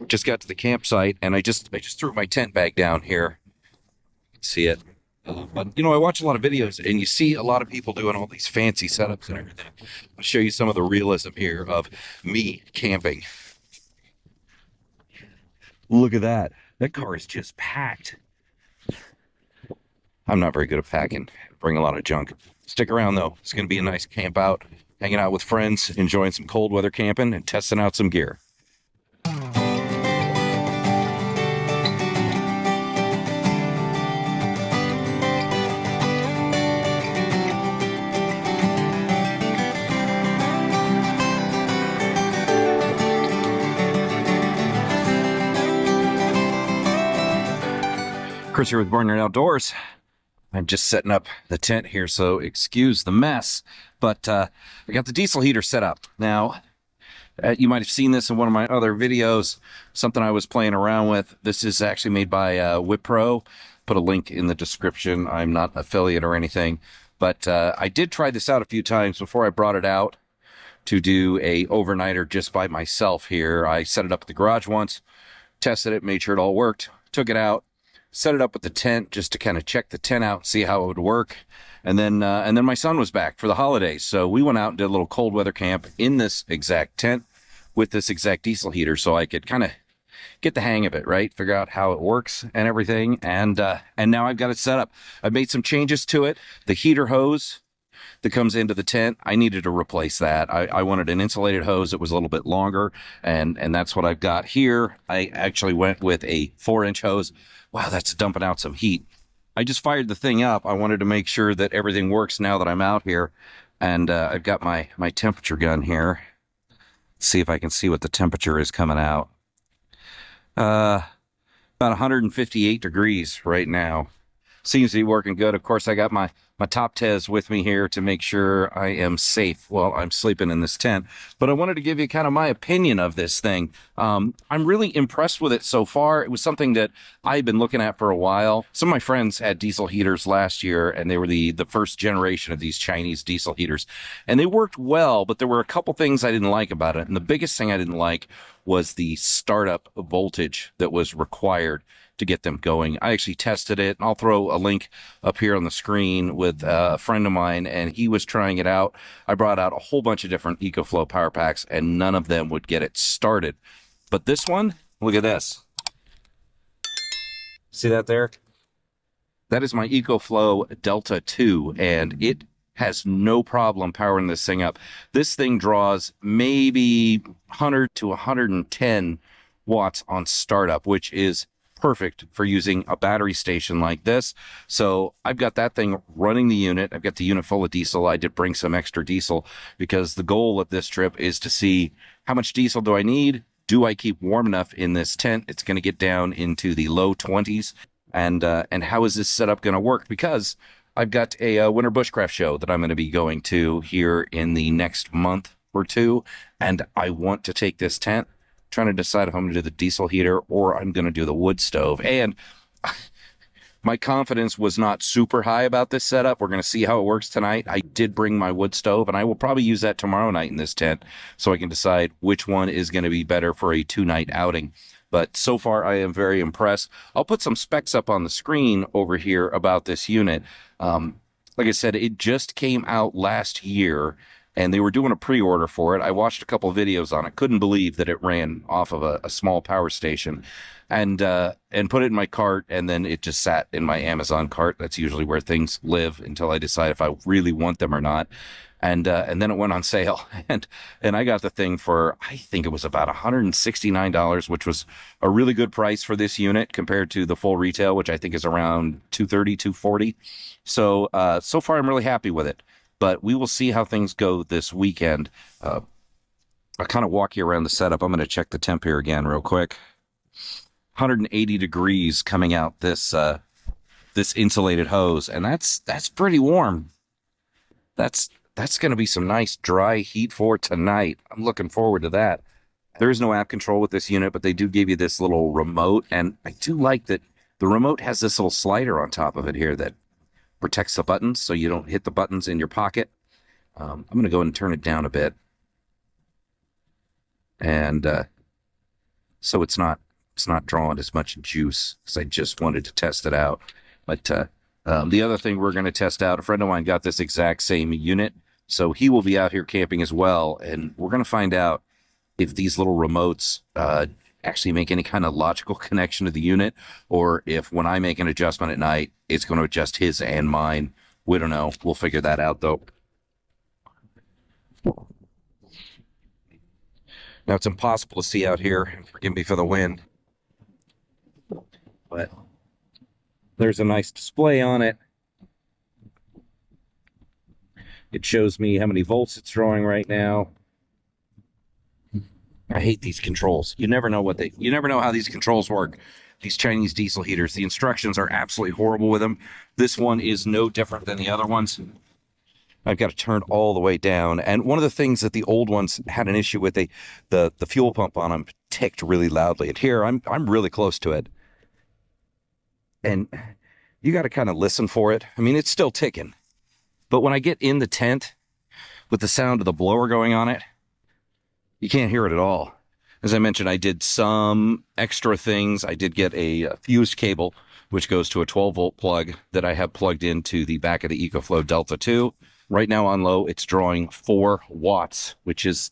Just got to the campsite, and I just threw my tent bag down here. You can see it. But I watch a lot of videos, and you see a lot of people doing all these fancy setups and everything. I'll show you some of the realism here of me camping. Look at that. That car is just packed. I'm not very good at packing. Bring a lot of junk. Stick around though. It's going to be a nice camp out, hanging out with friends, enjoying some cold weather camping, and testing out some gear. Chris here with Barnyard Outdoors. I'm just setting up the tent here, so excuse the mess. But I got the diesel heater set up. Now, you might have seen this in one of my other videos, something I was playing around with. This is actually made by Wippro. Put a link in the description. I'm not an affiliate or anything. But I did try this out a few times before I brought it out to do a overnighter just by myself here. I set it up at the garage once, tested it, made sure it all worked, took it out, set it up with the tent just to kind of check the tent out, see how it would work. And then my son was back for the holidays. So we went out and did a little cold weather camp in this exact tent with this exact diesel heater so I could kind of get the hang of it, right? Figure out how it works and everything. And now I've got it set up. I've made some changes to it. The heater hose that comes into the tent, I needed to replace that. I wanted an insulated hose that was a little bit longer, and that's what I've got here. I actually went with a 4-inch hose. Wow, that's dumping out some heat. I just fired the thing up. I wanted to make sure that everything works now that I'm out here. And I've got my temperature gun here. Let's see if I can see what the temperature is coming out. About 158 degrees right now. Seems to be working good. Of course, I got my top tez with me here to make sure I am safe while I'm sleeping in this tent. But I wanted to give you kind of my opinion of this thing. I'm really impressed with it so far. It was something that I've been looking at for a while. Some of my friends had diesel heaters last year, and they were the first generation of these Chinese diesel heaters. And they worked well, but there were a couple things I didn't like about it. And the biggest thing I didn't like was the startup voltage that was required to get them going. I actually tested it, and I'll throw a link up here on the screen with a friend of mine, and he was trying it out. I brought out a whole bunch of different EcoFlow power packs, and none of them would get it started. But this one, look at this. See that there? That is my EcoFlow Delta 2, and it has no problem powering this thing up. This thing draws maybe 100 to 110 watts on startup, which is perfect for using a battery station like this. So I've got that thing running the unit. I've got the unit full of diesel. I did bring some extra diesel because the goal of this trip is to see how much diesel do I need? Do I keep warm enough in this tent? It's going to get down into the low 20s. And how is this setup going to work? Because I've got a winter bushcraft show that I'm going to be going to here in the next month or two. And I want to take this tent, trying to decide if I'm going to do the diesel heater or I'm going to do the wood stove. And my confidence was not super high about this setup. We're going to see how it works tonight. I did bring my wood stove, and I will probably use that tomorrow night in this tent so I can decide which one is going to be better for a 2-night outing. But so far, I am very impressed. I'll put some specs up on the screen over here about this unit. Like I said, it just came out last year, and they were doing a pre-order for it. I watched a couple of videos on it. Couldn't believe that it ran off of a small power station, and put it in my cart, and then it just sat in my Amazon cart. That's usually where things live until I decide if I really want them or not. And then it went on sale, and I got the thing for, I think it was about $169, which was a really good price for this unit compared to the full retail, which I think is around $230, $240. So so far I'm really happy with it. But we will see how things go this weekend. I'll kind of walk you around the setup. I'm going to check the temp here again real quick. 180 degrees coming out this insulated hose, and that's pretty warm. That's going to be some nice dry heat for tonight. I'm looking forward to that. There is no app control with this unit, but they do give you this little remote, and I do like that the remote has this little slider on top of it here that protects the buttons so you don't hit the buttons in your pocket. I'm going to go ahead and turn it down a bit. And so it's not drawing as much juice because I just wanted to test it out. But the other thing we're going to test out, a friend of mine got this exact same unit, so he will be out here camping as well, and we're going to find out if these little remotes actually make any kind of logical connection to the unit, or if when I make an adjustment at night, it's going to adjust his and mine. We don't know. We'll figure that out, though. Now, it's impossible to see out here. Forgive me for the wind. But there's a nice display on it. It shows me how many volts it's drawing right now. I hate these controls. You never know how these controls work. These Chinese diesel heaters, the instructions are absolutely horrible with them. This one is no different than the other ones. I've got to turn all the way down. And one of the things that the old ones had an issue with, the fuel pump on them ticked really loudly. And here I'm really close to it. And you got to kind of listen for it. I mean, it's still ticking. But when I get in the tent with the sound of the blower going on it, you can't hear it at all. As I mentioned, I did some extra things. I did get a fused cable, which goes to a 12-volt plug that I have plugged into the back of the EcoFlow Delta 2. Right now on low, it's drawing 4 watts, which is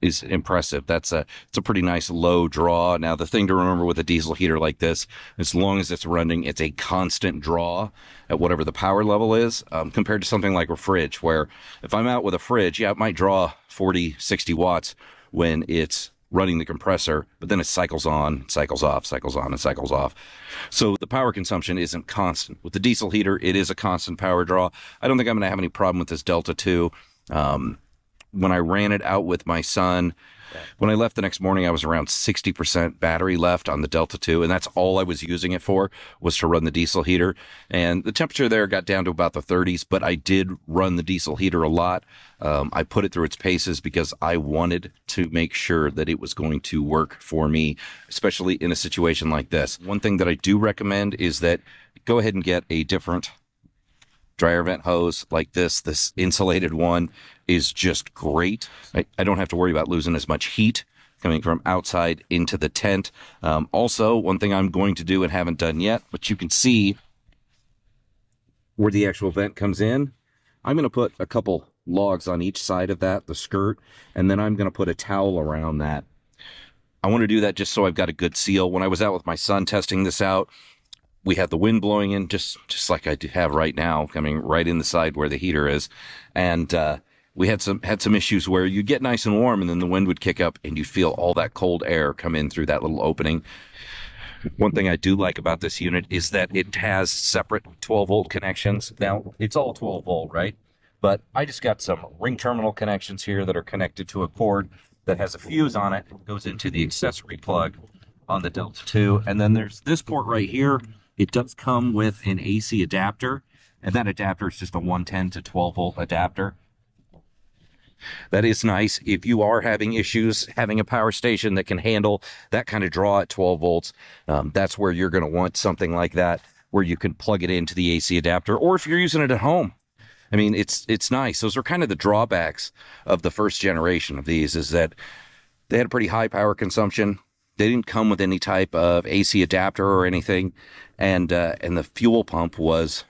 impressive. It's a pretty nice low draw. Now, the thing to remember with a diesel heater like this, as long as it's running, it's a constant draw at whatever the power level is, compared to something like a fridge, where if I'm out with a fridge, yeah, it might draw 40, 60 watts when it's running the compressor, but then it cycles on, cycles off, cycles on, and cycles off. So the power consumption isn't constant. With the diesel heater, it is a constant power draw. I don't think I'm going to have any problem with this Delta 2. When I ran it out with my son, when I left the next morning, I was around 60% battery left on the Delta 2, and that's all I was using it for, was to run the diesel heater. And the temperature there got down to about the 30s, but I did run the diesel heater a lot. I put it through its paces because I wanted to make sure that it was going to work for me, especially in a situation like this. One thing that I do recommend is that go ahead and get a different dryer vent hose like this. This insulated one is just great. I don't have to worry about losing as much heat coming from outside into the tent. Also, one thing I'm going to do and haven't done yet, but you can see where the actual vent comes in. I'm going to put a couple logs on each side of that, the skirt, and then I'm going to put a towel around that. I want to do that just so I've got a good seal. When I was out with my son testing this out, we had the wind blowing in just like I have right now, coming right in the side where the heater is. And we had some issues where you'd get nice and warm and then the wind would kick up and you'd feel all that cold air come in through that little opening. One thing I do like about this unit is that it has separate 12-volt connections. Now, it's all 12-volt, right? But I just got some ring terminal connections here that are connected to a cord that has a fuse on it. It goes into the accessory plug on the Delta 2. And then there's this port right here. It does come with an AC adapter, and that adapter is just a 110 to 12-volt adapter. That is nice. If you are having issues having a power station that can handle that kind of draw at 12 volts, that's where you're going to want something like that, where you can plug it into the AC adapter, or if you're using it at home. I mean, it's nice. Those are kind of the drawbacks of the first generation of these, is that they had a pretty high power consumption. They didn't come with any type of AC adapter or anything, and the fuel pump was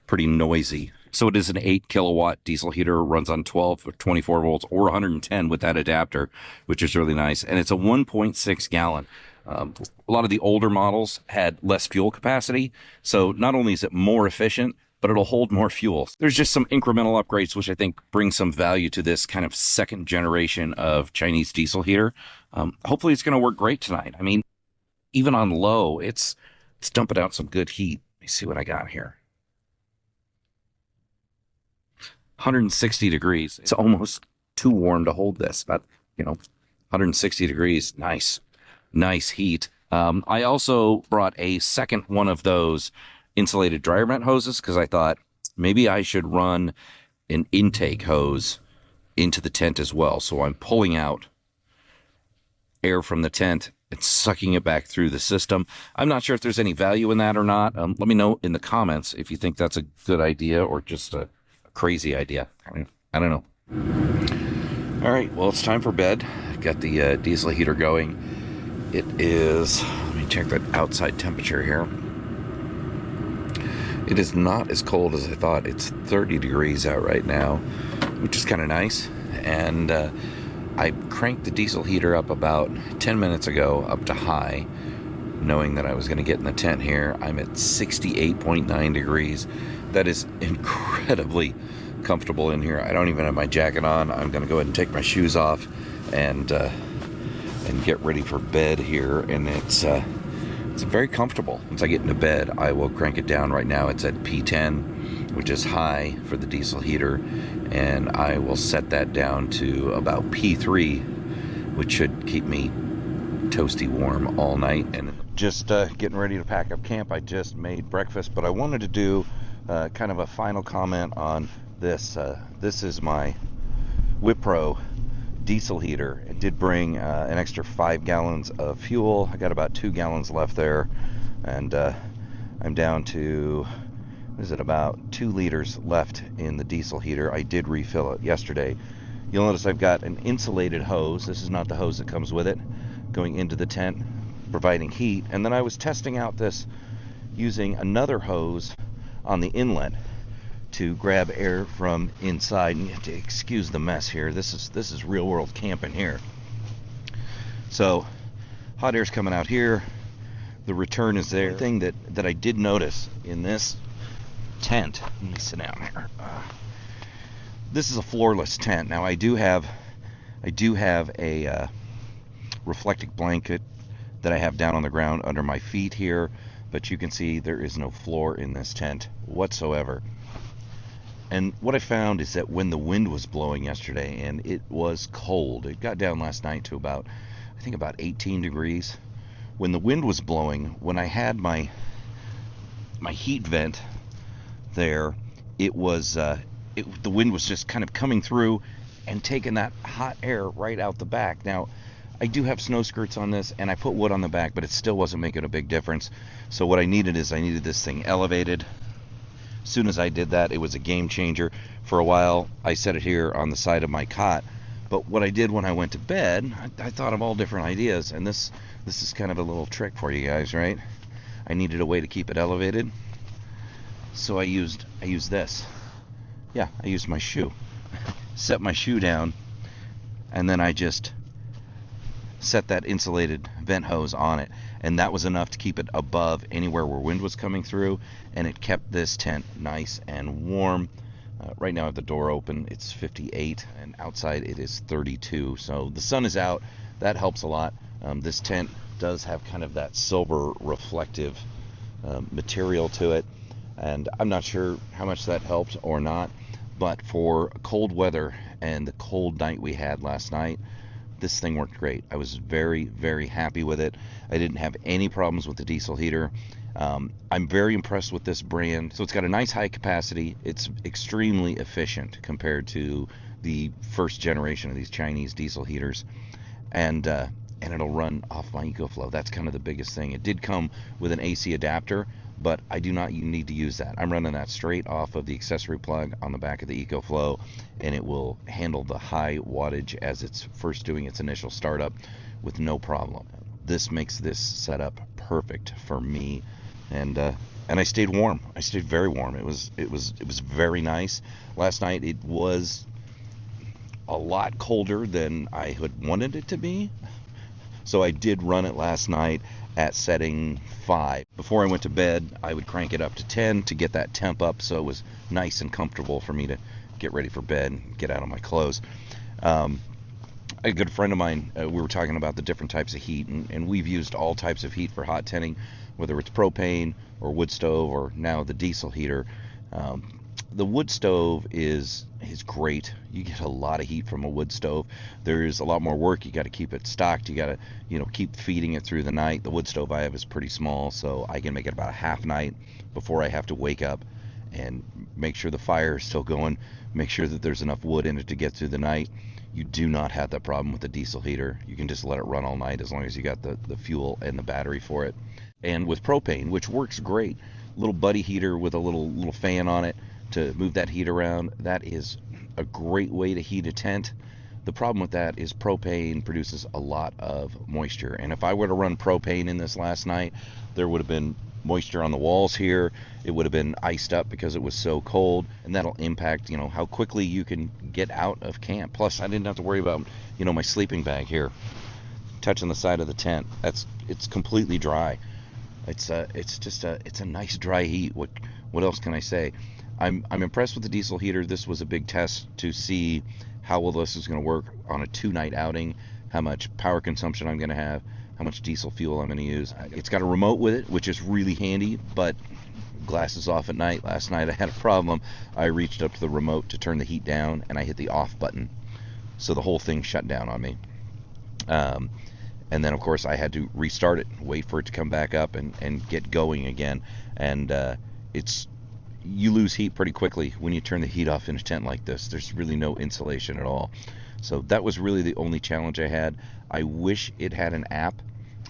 pretty noisy. So it is an 8 kilowatt diesel heater, runs on 12 or 24 volts or 110 with that adapter, which is really nice. And it's a 1.6 gallon. A lot of the older models had less fuel capacity. So not only is it more efficient, but it'll hold more fuel. There's just some incremental upgrades, which I think bring some value to this kind of second generation of Chinese diesel heater. Hopefully it's going to work great tonight. I mean, even on low, it's dumping out some good heat. Let me see what I got here. 160 degrees. It's almost too warm to hold this, but 160 degrees. Nice heat. I also brought a second one of those insulated dryer vent hoses because I thought maybe I should run an intake hose into the tent as well. So I'm pulling out air from the tent and sucking it back through the system. I'm not sure if there's any value in that or not. Let me know in the comments if you think that's a good idea or just a crazy idea. I don't know. All right, well, it's time for bed. got the diesel heater going. It is, let me check the outside temperature here. It is not as cold as I thought. It's 30 degrees out right now, which is kind of nice. And I cranked the diesel heater up about 10 minutes ago up to high, knowing that I was going to get in the tent here. I'm at 68.9 degrees. That is incredibly comfortable in here. I don't even have my jacket on. I'm going to go ahead and take my shoes off and get ready for bed here. And it's very comfortable. Once I get into bed, I will crank it down. Right now it's at P10, which is high for the diesel heater, and I will set that down to about P3, which should keep me toasty warm all night. And just getting ready to pack up camp. I just made breakfast, but I wanted to do kind of a final comment on this. This is my Wippro diesel heater. It did bring an extra 5 gallons of fuel. I got about 2 gallons left there, and I'm down to, is it about 2 liters left in the diesel heater. I did refill it yesterday. You'll notice I've got an insulated hose. This is not the hose that comes with it, going into the tent, providing heat. And then I was testing out this using another hose on the inlet to grab air from inside. And you have to excuse the mess here. This is real world camping here. So hot air's coming out here. The return is there. One thing that I did notice in this tent, let me sit down here. This is a floorless tent. Now I do have a reflective blanket that I have down on the ground under my feet here, but you can see there is no floor in this tent whatsoever. And what I found is that when the wind was blowing yesterday, and it was cold, it got down last night to about, I think about 18 degrees. When the wind was blowing, when I had my heat vent there, it was the wind was just kind of coming through and taking that hot air right out the back. Now, I do have snow skirts on this, and I put wood on the back, but it still wasn't making a big difference. So what I needed this thing elevated. As soon as I did that, it was a game changer. For a while, I set it here on the side of my cot. But what I did when I went to bed, I thought of all different ideas, and this is kind of a little trick for you guys, right? I needed a way to keep it elevated, so I used this. Yeah, I used my shoe. Set my shoe down, and then I just set that insulated vent hose on it, and that was enough to keep it above anywhere where wind was coming through, and it kept this tent nice and warm. Right now I have the door open. It's 58, and outside it is 32, so the sun is out. That helps a lot. This tent does have kind of that silver reflective material to it, and I'm not sure how much that helped or not, but for cold weather and the cold night we had last night, this thing worked great. I was very, very happy with it. I didn't have any problems with the diesel heater. I'm very impressed with this brand. So it's got a nice high capacity. It's extremely efficient compared to the first generation of these Chinese diesel heaters. And it'll run off my EcoFlow. That's kind of the biggest thing. It did come with an AC adapter, but I do not need to use that. I'm running that straight off of the accessory plug on the back of the EcoFlow, and it will handle the high wattage as it's first doing its initial startup with no problem. This makes this setup perfect for me, and I stayed warm. I stayed very warm. It was very nice. Last night it was a lot colder than I had wanted it to be, so I did run it last night at setting 5. Before I went to bed, I would crank it up to 10 to get that temp up, so it was nice and comfortable for me to get ready for bed and get out of my clothes. A good friend of mine, we were talking about the different types of heat, and we've used all types of heat for hot tenting, whether it's propane or wood stove or now the diesel heater. The wood stove is great. You get a lot of heat from a wood stove. There's a lot more work. You got to keep it stocked. You got to keep feeding it through the night. The wood stove I have is pretty small, so I can make it about a half night before I have to wake up and make sure the fire is still going, make sure that there's enough wood in it to get through the night. You do not have that problem with the diesel heater. You can just let it run all night as long as you got the fuel and the battery for it. And with propane, which works great, little buddy heater with a little fan on it to move that heat around, that is a great way to heat a tent. The problem with that is propane produces a lot of moisture. And if I were to run propane in this last night, there would have been moisture on the walls here. It would have been iced up because it was so cold, and that'll impact, how quickly you can get out of camp. Plus, I didn't have to worry about, my sleeping bag here touching the side of the tent. It's completely dry. It's a nice dry heat. What else can I say? I'm impressed with the diesel heater. This was a big test to see how well this is going to work on a 2-night outing, how much power consumption I'm going to have, how much diesel fuel I'm going to use. It's got a remote with it, which is really handy, but glasses off at night. Last night I had a problem. I reached up to the remote to turn the heat down, and I hit the off button, so the whole thing shut down on me. And then, of course, I had to restart it, wait for it to come back up and get going again. And you lose heat pretty quickly when you turn the heat off in a tent like this. There's really no insulation at all. So that was really the only challenge I had. I wish it had an app.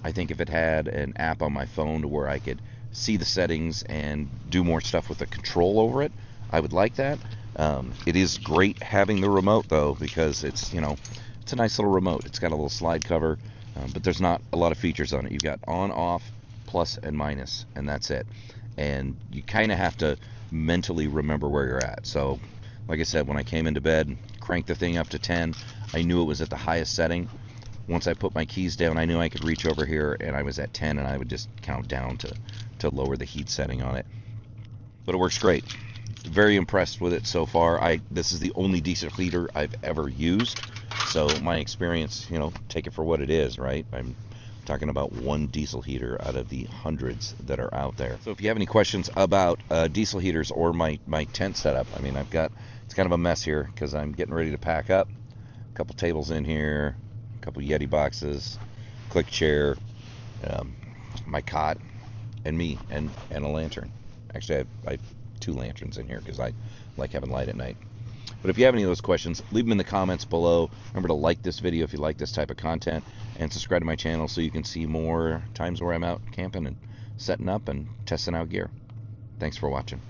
I think if it had an app on my phone to where I could see the settings and do more stuff with the control over it, I would like that. It is great having the remote, though, because it's a nice little remote. It's got a little slide cover. But there's not a lot of features on it. You've got on, off, plus, and minus, and that's it. And you kind of have to mentally remember where you're at. So, like I said, when I came into bed, cranked the thing up to 10, I knew it was at the highest setting. Once I put my keys down, I knew I could reach over here, and I was at 10, and I would just count down to lower the heat setting on it. But it works great. Very impressed with it so far. This is the only diesel heater I've ever used. So my experience, take it for what it is, right? I'm talking about one diesel heater out of the hundreds that are out there. So if you have any questions about diesel heaters or my tent setup, it's kind of a mess here because I'm getting ready to pack up. A couple tables in here, a couple Yeti boxes, click chair, my cot, and me, and a lantern. Actually, I have 2 lanterns in here because I like having light at night. But if you have any of those questions, leave them in the comments below. Remember to like this video if you like this type of content, and subscribe to my channel so you can see more times where I'm out camping and setting up and testing out gear. Thanks for watching.